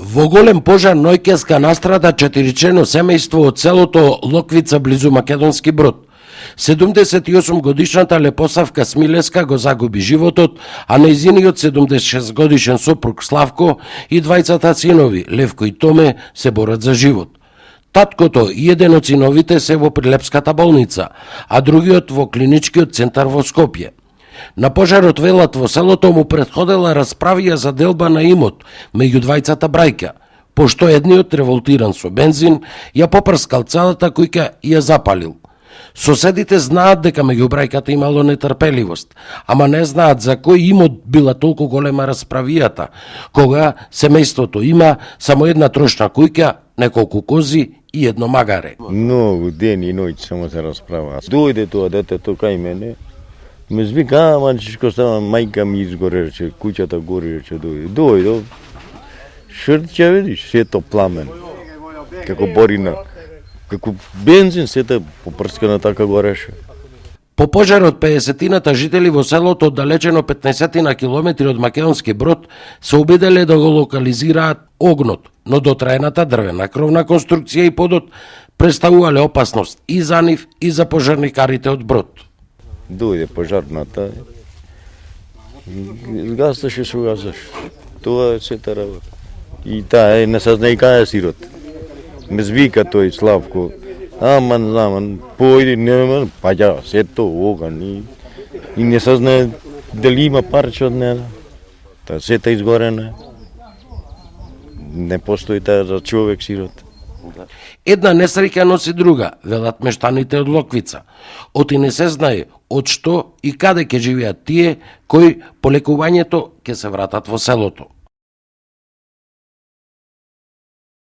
Во голем пожар ноќеска настрада 4-члено семејство од селото Локвица близу Македонски Брод. 78 годишната Лепосавка Смилеска го загуби животот, а нејзиниот 76 годишен сопруг Славко и двајцата синови Левко и Томе се борат за живот. Таткото и еден од синовите се во Прилепската болница, а другиот во клиничкиот центар во Скопје. На пожарот велат во селото му претходела расправија за делба на имот меѓу двајцата брајка, пошто едниот револтиран со бензин ја попрскал целата куќа и ја запалил. Соседите знаат дека меѓу брајката имало нетрпеливост, ама не знаат за кој имот била толку голема расправијата, кога семејството има само една трошна куќа, неколку кози и едно магаре. Многу ден и ноќ само се расправа. Дојде тоа детето кај мене, ме звика, манчишко става, мајка ми изгореше, куќата гореше, дојде. Шрт ќе видиш, сето пламен, како борина, како бензин, сето попрскана така гореше. По пожарот 50-тината жители во селото оддалечено 15 километри од Македонски Брод се обиделе да го локализираат огнот, но дотраената дрвена кровна конструкција и подот представувале опасност и за нив и за пожарникарите од Брод. Дојде пожарната, гасаш и се угасаш. Тоа е сета работа. И таа не се знае кај е сирот. Ме звика тој Славко, знам, појди, нема, паѓа, сето оган и не се знае дали има парче од неа. Таа сета изгорена. Не постои таа за човек сирот. Една несреќа носи друга, велат мештаните од Локвица. Оти не се знае од што и каде ќе живеат тие кои по лекувањето ќе се вратат во селото.